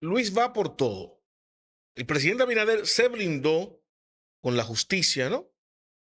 Luis va por todo. El presidente Abinader se blindó con la justicia, ¿no?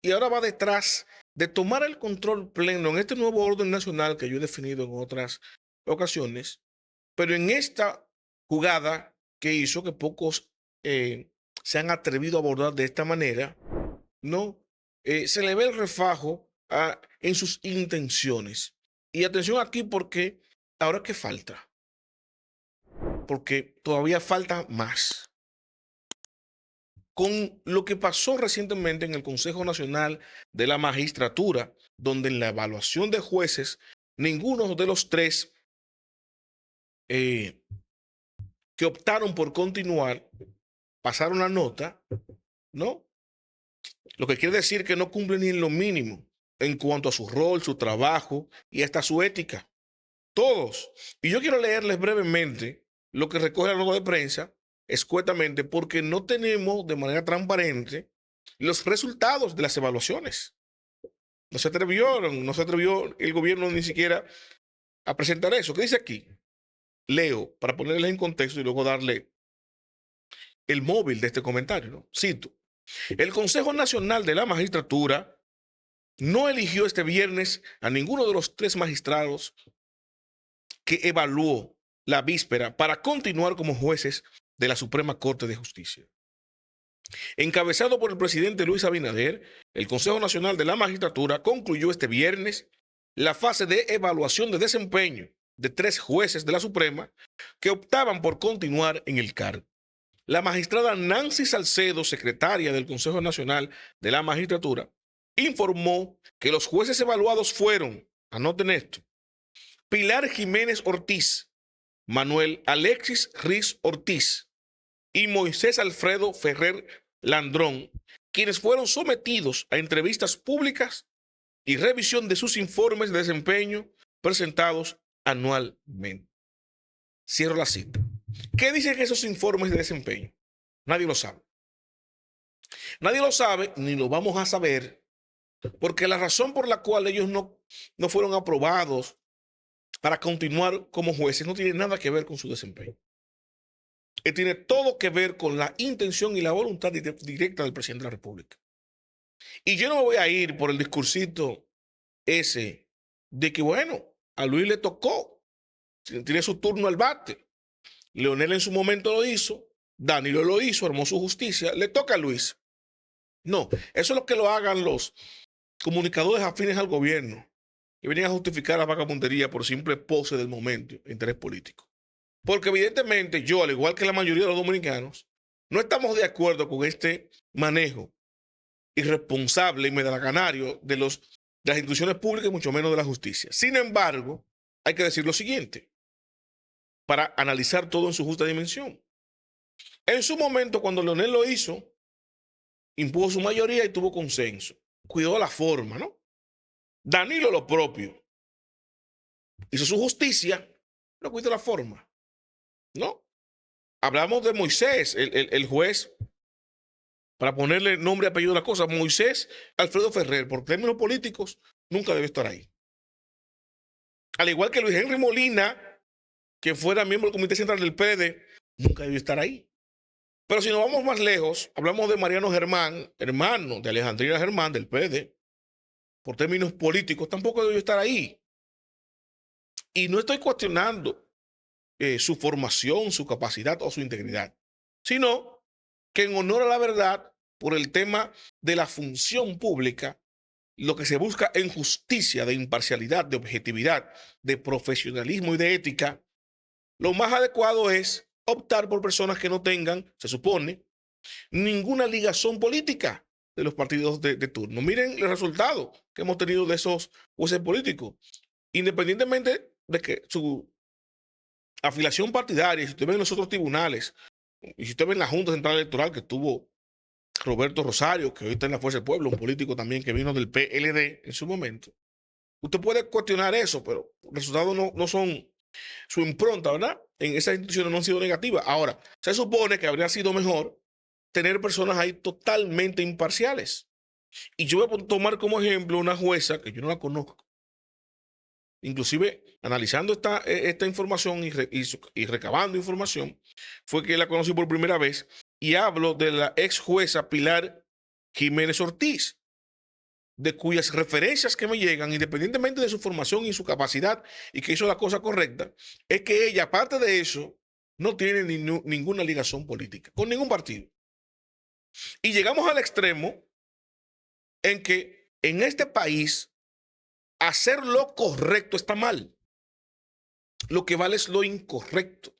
Y ahora va detrás de tomar el control pleno en este nuevo orden nacional que yo he definido en otras ocasiones, pero en esta jugada que hizo que pocos se han atrevido a abordar de esta manera, ¿no? Se le ve el refajo en sus intenciones. Y atención aquí porque ahora qué falta, porque todavía falta más. Con lo que pasó recientemente en el Consejo Nacional de la Magistratura, donde en la evaluación de jueces, ninguno de los tres eh, que optaron por continuar pasaron la nota, ¿no? Lo que quiere decir que no cumplen ni en lo mínimo en cuanto a su rol, su trabajo y hasta su ética. Todos. Y yo quiero leerles brevemente lo que recoge la nota de prensa, escuetamente, porque no tenemos de manera transparente los resultados de las evaluaciones. No se atrevió el gobierno ni siquiera a presentar eso. ¿Qué dice aquí? Leo para ponerles en contexto y luego darle el móvil de este comentario, ¿no? Cito. El Consejo Nacional de la Magistratura no eligió este viernes a ninguno de los tres magistrados que evaluó la víspera para continuar como jueces de la Suprema Corte de Justicia. Encabezado por el presidente Luis Abinader, el Consejo Nacional de la Magistratura concluyó este viernes la fase de evaluación de desempeño de tres jueces de la Suprema que optaban por continuar en el cargo. La magistrada Nancy Salcedo, secretaria del Consejo Nacional de la Magistratura, informó que los jueces evaluados fueron, anoten esto, Pilar Jiménez Ortiz, Manuel Alexis Riz Ortiz y Moisés Alfredo Ferrer Landrón, quienes fueron sometidos a entrevistas públicas y revisión de sus informes de desempeño presentados anualmente. Cierro la cita. ¿Qué dicen esos informes de desempeño? Nadie lo sabe. Nadie lo sabe ni lo vamos a saber porque la razón por la cual ellos no fueron aprobados para continuar como jueces no tiene nada que ver con su desempeño. Tiene todo que ver con la intención y la voluntad directa del presidente de la República. Y yo no me voy a ir por el discursito ese de que, bueno, a Luis le tocó, tiene su turno al bate. Leonel en su momento lo hizo, Danilo lo hizo, armó su justicia, le toca a Luis. No, eso es lo que lo hagan los comunicadores afines al gobierno, que vienen a justificar la vagabundería por simple pose del momento, interés político. Porque evidentemente yo, al igual que la mayoría de los dominicanos, no estamos de acuerdo con este manejo irresponsable y medalaganario de las instituciones públicas y mucho menos de la justicia. Sin embargo, hay que decir lo siguiente, para analizar todo en su justa dimensión. En su momento, cuando Leonel lo hizo, impuso su mayoría y tuvo consenso. Cuidó la forma, ¿no? Danilo lo propio. Hizo su justicia, pero cuidó la forma, ¿no? Hablamos de Moisés, el juez, para ponerle nombre y apellido a la cosa, Moisés Alfredo Ferrer, por términos políticos, nunca debe estar ahí. Al igual que Luis Henry Molina, que fuera miembro del Comité Central del PLD, nunca debió estar ahí. Pero si nos vamos más lejos, hablamos de Mariano Germán, hermano de Alejandrina Germán del PLD, por términos políticos, tampoco debió estar ahí. Y no estoy cuestionando su formación, su capacidad o su integridad, sino que en honor a la verdad, por el tema de la función pública, lo que se busca en justicia, de imparcialidad, de objetividad, de profesionalismo y de ética, lo más adecuado es optar por personas que no tengan, se supone, ninguna ligación política de los partidos de turno. Miren el resultado que hemos tenido de esos jueces políticos. Independientemente de que su afiliación partidaria, si usted ve en los otros tribunales, y si usted ve en la Junta Central Electoral que tuvo Roberto Rosario, que hoy está en la Fuerza del Pueblo, un político también que vino del PLD en su momento, usted puede cuestionar eso, pero los resultados no son su impronta, ¿verdad? En esas instituciones no han sido negativas. Ahora, se supone que habría sido mejor tener personas ahí totalmente imparciales. Y yo voy a tomar como ejemplo una jueza que yo no la conozco. Inclusive analizando esta información y recabando información, fue que la conocí por primera vez y hablo de la ex jueza Pilar Jiménez Ortiz, de cuyas referencias que me llegan, independientemente de su formación y su capacidad y que hizo la cosa correcta, es que ella, aparte de eso, no tiene ninguna ligación política con ningún partido. Y llegamos al extremo en que en este país hacer lo correcto está mal. Lo que vale es lo incorrecto.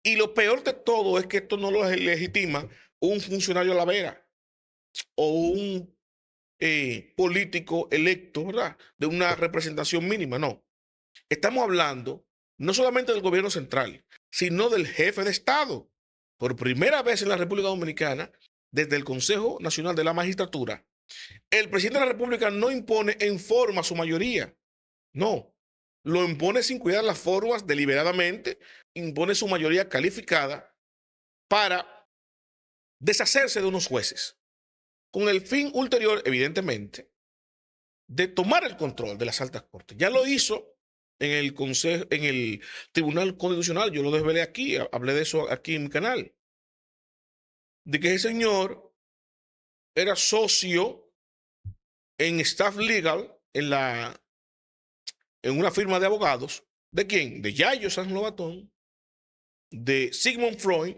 Y lo peor de todo es que esto no lo legitima un funcionario a la vera o un político electo, ¿verdad? De una representación mínima, no. Estamos hablando no solamente del gobierno central, sino del jefe de Estado. Por primera vez en la República Dominicana, desde el Consejo Nacional de la Magistratura, el presidente de la República no impone en forma su mayoría, no. Lo impone sin cuidar las formas deliberadamente, impone su mayoría calificada para deshacerse de unos jueces, con el fin ulterior, evidentemente, de tomar el control de las altas cortes. Ya lo hizo en el Consejo, en el Tribunal Constitucional, yo lo desvelé aquí, hablé de eso aquí en mi canal, de que ese señor era socio en staff legal en una firma de abogados. ¿De quién? De Yayo San Lobatón, de Sigmund Freud,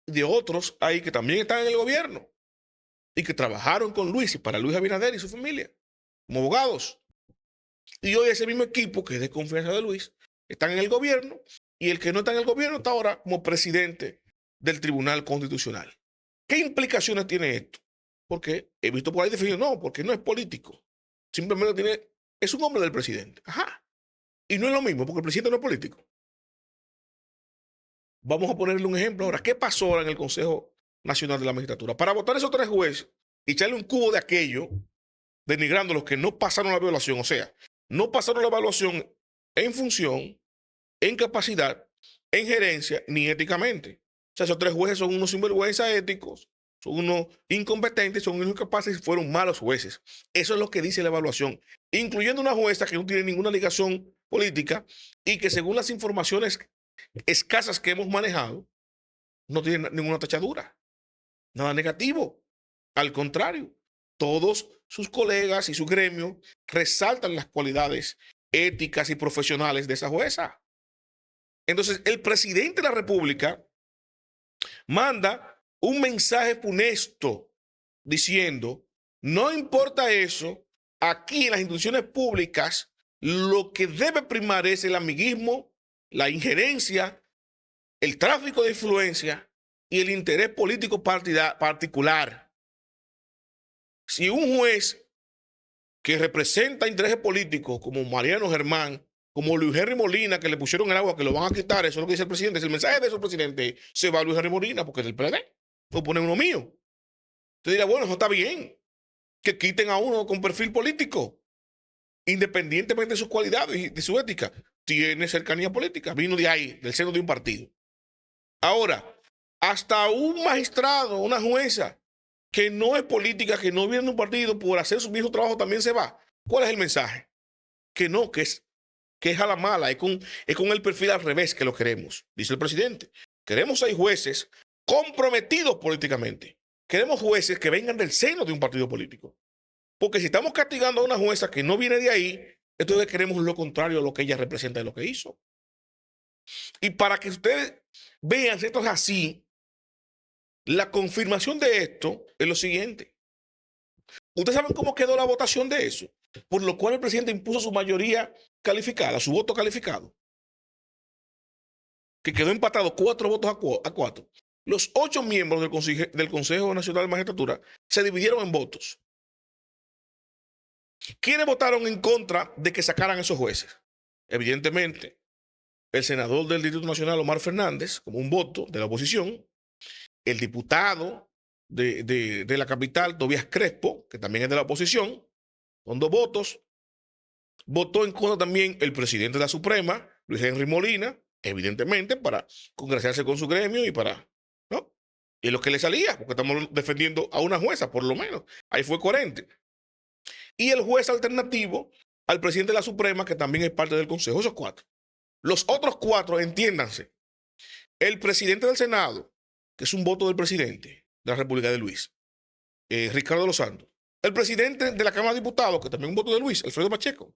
de otros ahí que también están en el gobierno y que trabajaron con Luis y para Luis Abinader y su familia como abogados. Y hoy ese mismo equipo, que es de confianza de Luis, están en el gobierno y el que no está en el gobierno está ahora como presidente del Tribunal Constitucional. ¿Qué implicaciones tiene esto? Porque he visto por ahí definido, no, porque no es político. Simplemente es un hombre del presidente. Ajá. Y no es lo mismo, porque el presidente no es político. Vamos a ponerle un ejemplo ahora. ¿Qué pasó ahora en el Consejo Nacional de la Magistratura? Para votar esos 3 jueces y echarle un cubo de aquello, denigrando a los que no pasaron la evaluación, o sea, no pasaron la evaluación en función, en capacidad, en gerencia, ni éticamente. O sea, esos 3 jueces son unos sinvergüenza éticos, son unos incompetentes, son unos incapaces y fueron malos jueces. Eso es lo que dice la evaluación, incluyendo una jueza que no tiene ninguna ligación política y que según las informaciones escasas que hemos manejado, no tiene ninguna tachadura, nada negativo. Al contrario, todos sus colegas y su gremio resaltan las cualidades éticas y profesionales de esa jueza. Entonces, el presidente de la República manda un mensaje funesto diciendo, no importa eso, aquí en las instituciones públicas lo que debe primar es el amiguismo, la injerencia, el tráfico de influencia y el interés político particular. Si un juez que representa intereses políticos como Mariano Germán, como Luis Henry Molina, que le pusieron el agua, que lo van a quitar, eso es lo que dice el presidente, es el mensaje de esos presidentes, se va Luis Henry Molina porque es del PLD, lo pone uno mío. Usted dirá, bueno, eso está bien, que quiten a uno con perfil político, independientemente de sus cualidades y de su ética, tiene cercanía política, vino de ahí, del seno de un partido. Ahora, hasta un magistrado, una jueza, que no es política, que no viene de un partido, por hacer su mismo trabajo también se va. ¿Cuál es el mensaje? Que no, que es a la mala, es con el perfil al revés que lo queremos, dice el presidente. Queremos 6 jueces comprometidos políticamente. Queremos jueces que vengan del seno de un partido político. Porque si estamos castigando a una jueza que no viene de ahí, entonces queremos lo contrario a lo que ella representa de lo que hizo. Y para que ustedes vean si esto es así, la confirmación de esto es lo siguiente. ¿Ustedes saben cómo quedó la votación de eso? Por lo cual el presidente impuso su mayoría calificada, su voto calificado, que quedó empatado 4 votos a 4. Los 8 miembros del Consejo Nacional de Magistratura se dividieron en votos. ¿Quiénes votaron en contra de que sacaran esos jueces? Evidentemente, el senador del Distrito Nacional, Omar Fernández, como un voto de la oposición, el diputado de la capital, Tobías Crespo, que también es de la oposición, con 2 votos. Votó en contra también el presidente de la Suprema, Luis Henry Molina, evidentemente para congraciarse con su gremio y para, ¿no? Y es lo que le salía, porque estamos defendiendo a una jueza, por lo menos. Ahí fue coherente. Y el juez alternativo al presidente de la Suprema, que también es parte del Consejo. Esos 4. Los otros 4, entiéndanse, el presidente del Senado, que es un voto del presidente de la República de Luis, Ricardo de los Santos. El presidente de la Cámara de Diputados, que también es un voto de Luis, Alfredo Pacheco.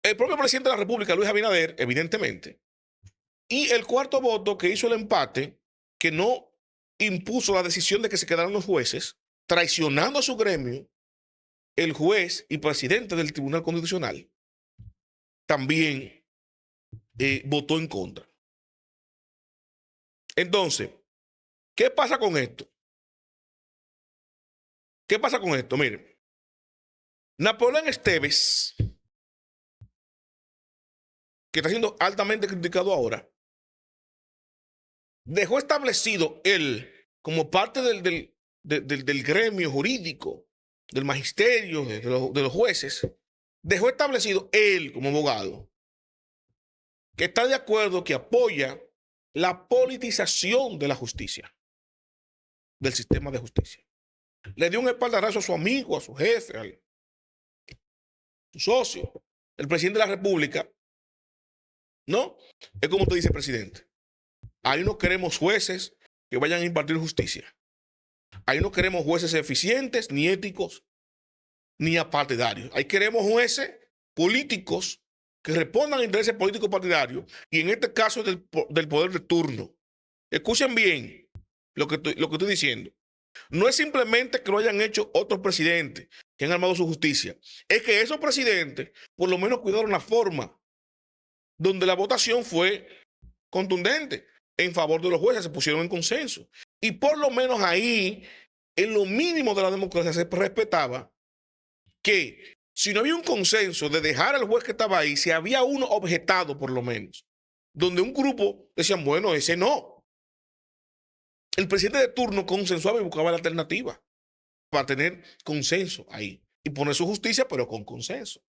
El propio presidente de la República, Luis Abinader, evidentemente. Y el cuarto voto que hizo el empate, que no impuso la decisión de que se quedaran los jueces, traicionando a su gremio, el juez y presidente del Tribunal Constitucional también votó en contra. Entonces, ¿qué pasa con esto? ¿Qué pasa con esto? Miren, Napoleón Esteves, que está siendo altamente criticado ahora, dejó establecido él, como parte del gremio jurídico, del magisterio, de los jueces, dejó establecido él, como abogado, que está de acuerdo, que apoya la politización de la justicia, del sistema de justicia. Le dio un espaldarazo a su amigo, a su jefe, a su socio, el presidente de la República. No, es como te dice el presidente. Ahí no queremos jueces que vayan a impartir justicia. Ahí no queremos jueces eficientes, ni éticos, ni apartidarios. Ahí queremos jueces políticos que respondan a intereses políticos partidarios, y en este caso del poder de turno. Escuchen bien lo que estoy diciendo. No es simplemente que lo hayan hecho otros presidentes que han armado su justicia. Es que esos presidentes por lo menos cuidaron la forma, donde la votación fue contundente en favor de los jueces, se pusieron en consenso. Y por lo menos ahí, en lo mínimo de la democracia, se respetaba que si no había un consenso de dejar al juez que estaba ahí, si había uno objetado por lo menos, donde un grupo decían, bueno, ese no. El presidente de turno consensuaba y buscaba la alternativa para tener consenso ahí y poner su justicia, pero con consenso.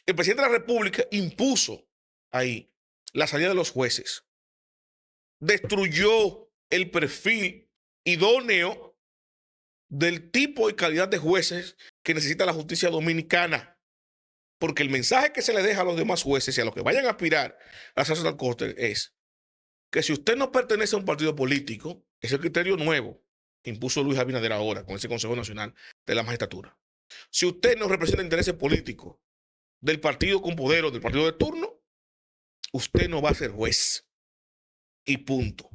El presidente de la República impuso ahí la salida de los jueces, destruyó el perfil idóneo del tipo y calidad de jueces que necesita la justicia dominicana, porque el mensaje que se le deja a los demás jueces y a los que vayan a aspirar a la Alta Corte es que si usted no pertenece a un partido político, es el criterio nuevo que impuso Luis Abinader ahora con ese Consejo Nacional de la Magistratura. Si usted no representa intereses políticos del partido con poder o del partido de turno, usted no va a ser juez. Y punto.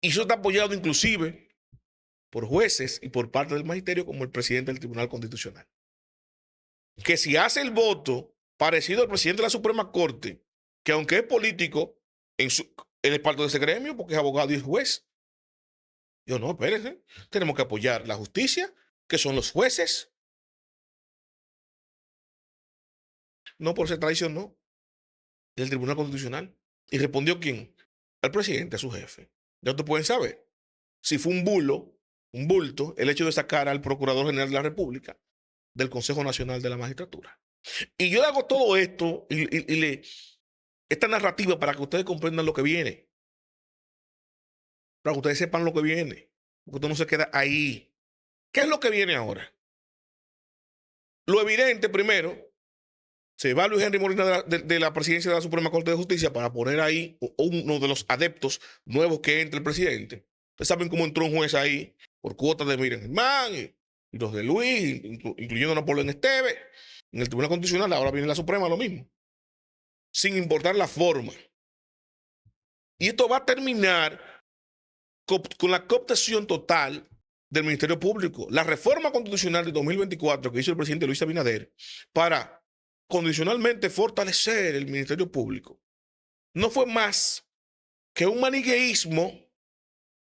Y eso está apoyado inclusive por jueces y por parte del magisterio, como el presidente del Tribunal Constitucional. Que si hace el voto parecido al presidente de la Suprema Corte, que aunque es político, él es parte de ese gremio porque es abogado y es juez. Yo no, espérense, tenemos que apoyar la justicia, que son los jueces. No por ser traición, no. Del Tribunal Constitucional. ¿Y respondió quién? Al presidente, a su jefe. Ya ustedes pueden saber si fue un bulto, el hecho de sacar al Procurador General de la República del Consejo Nacional de la Magistratura. Y yo hago todo esto esta narrativa para que ustedes comprendan lo que viene. Para que ustedes sepan lo que viene. Porque usted no se queda ahí. ¿Qué es lo que viene ahora? Lo evidente, primero, se va Luis Henry Molina de la presidencia de la Suprema Corte de Justicia para poner ahí uno de los adeptos nuevos que entra el presidente. Ustedes saben cómo entró un juez ahí por cuotas de Miriam Germán y los de Luis, incluyendo a Napoleón Esteves. En el Tribunal Constitucional, ahora viene la Suprema, lo mismo. Sin importar la forma. Y esto va a terminar con la cooptación total del Ministerio Público. La reforma constitucional de 2024 que hizo el presidente Luis Abinader para condicionalmente fortalecer el Ministerio Público no fue más que un maniqueísmo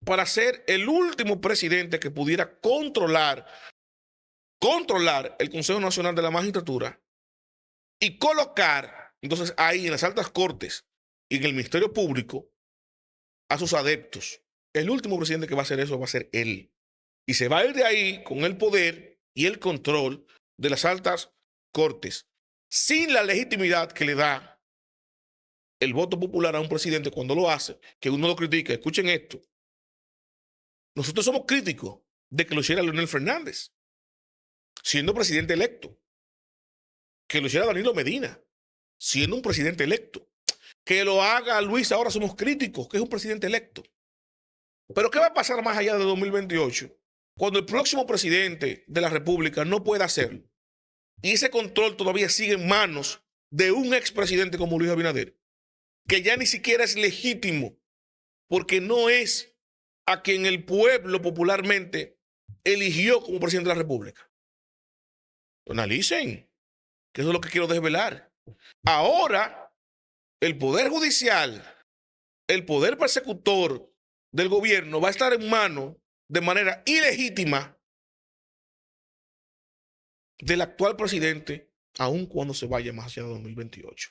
para ser el último presidente que pudiera controlar el Consejo Nacional de la Magistratura y colocar entonces ahí en las altas cortes y en el Ministerio Público a sus adeptos. El último presidente que va a hacer eso va a ser él. Y se va a ir de ahí con el poder y el control de las altas cortes, sin la legitimidad que le da el voto popular a un presidente cuando lo hace, que uno lo critica. Escuchen esto. Nosotros somos críticos de que lo hiciera Leonel Fernández, siendo presidente electo. que lo hiciera Danilo Medina, siendo un presidente electo. Que lo haga Luis, ahora somos críticos, que es un presidente electo. Pero ¿qué va a pasar más allá de 2028? Cuando el próximo presidente de la República no pueda hacerlo. Y ese control todavía sigue en manos de un expresidente como Luis Abinader, que ya ni siquiera es legítimo, porque no es a quien el pueblo popularmente eligió como presidente de la República. Analicen, que eso es lo que quiero desvelar. Ahora, el Poder Judicial, el poder persecutor del gobierno va a estar en manos de manera ilegítima del actual presidente, aun cuando se vaya más hacia 2028.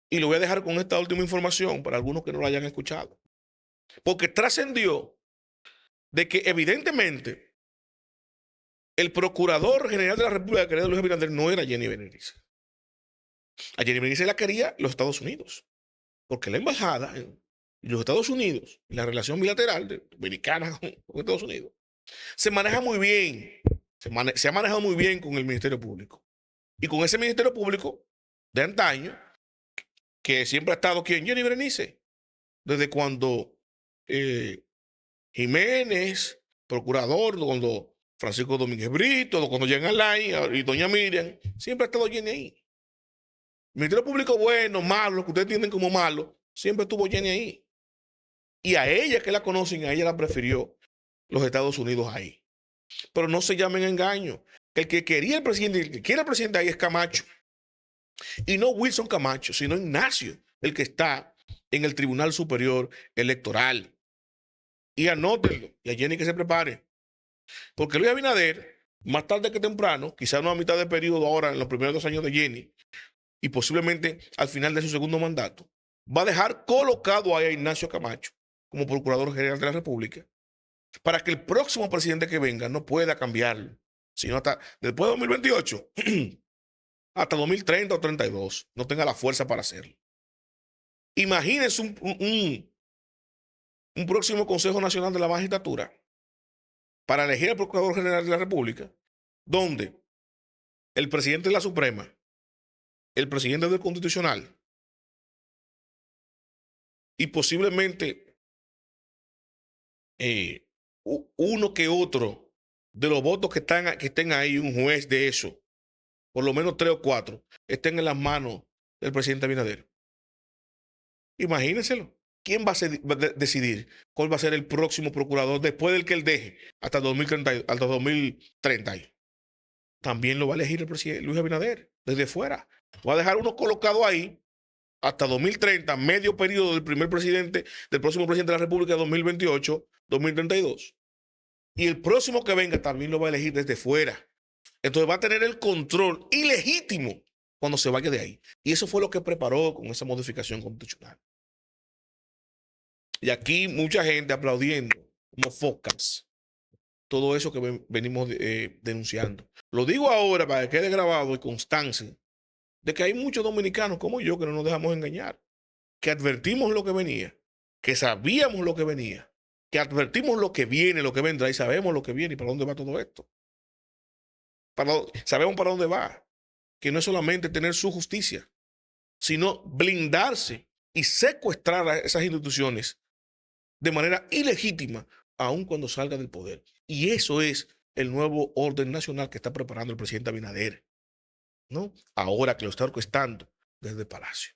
Y lo voy a dejar con esta última información para algunos que no la hayan escuchado. Porque trascendió de que evidentemente el procurador general de la República, que era Luis Abinader, no era Jenny Berenice. A Jenny Berenice la quería los Estados Unidos. Porque la embajada en los Estados Unidos, la relación bilateral dominicana con Estados Unidos, se maneja muy bien. Se ha manejado muy bien con el Ministerio Público. Y con ese Ministerio Público de antaño, que siempre ha estado aquí en Jenny Berenice, desde cuando Jiménez, procurador, cuando Francisco Domínguez Brito, cuando Jean Alain y doña Miriam, siempre ha estado Jenny ahí. Ministerio Público bueno, malo, lo que ustedes tienen como malo, siempre estuvo Jenny ahí. Y a ella que la conocen, a ella la prefirió los Estados Unidos ahí. Pero no se llamen engaño. El que quería el presidente, el que quiere el presidente ahí es Camacho. Y no Wilson Camacho, sino Ignacio, el que está en el Tribunal Superior Electoral. Y anótenlo, y a Jenny que se prepare. Porque Luis Abinader, más tarde que temprano, quizás no a mitad de periodo ahora, en los primeros 2 años de Jenny, y posiblemente al final de su segundo mandato, va a dejar colocado ahí a Ignacio Camacho como Procurador General de la República, para que el próximo presidente que venga no pueda cambiarlo, sino hasta después de 2028, hasta 2030 o 32, no tenga la fuerza para hacerlo. Imagínense un próximo Consejo Nacional de la Magistratura para elegir al Procurador General de la República, donde el presidente de la Suprema, el presidente del Constitucional y posiblemente uno que otro de los votos que estén ahí, un juez de eso, por lo menos 3 o 4, estén en las manos del presidente Abinader. Imagínenselo. ¿Quién va a decidir cuál va a ser el próximo procurador después del que él deje hasta 2030? También lo va a elegir el presidente Luis Abinader desde fuera. Va a dejar uno colocado ahí hasta 2030, medio periodo del próximo presidente de la República, 2028, 2032. Y el próximo que venga también lo va a elegir desde fuera. Entonces va a tener el control ilegítimo cuando se vaya de ahí. Y eso fue lo que preparó con esa modificación constitucional. Y aquí mucha gente aplaudiendo como focas todo eso que venimos denunciando. Lo digo ahora para que quede grabado y constancia de que hay muchos dominicanos como yo que no nos dejamos engañar, que advertimos lo que venía, que sabíamos lo que venía, que advertimos lo que viene, lo que vendrá y sabemos lo que viene y para dónde va todo esto. Sabemos para dónde va, que no es solamente tener su justicia, sino blindarse y secuestrar a esas instituciones de manera ilegítima, aun cuando salga del poder. Y eso es el nuevo orden nacional que está preparando el presidente Abinader, ¿no? Ahora que lo está orquestando desde el Palacio.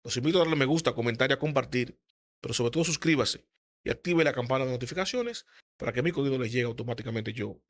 Los invito a darle me gusta, comentar y a compartir, pero sobre todo suscríbase y active la campana de notificaciones para que mi contenido les llegue automáticamente yo.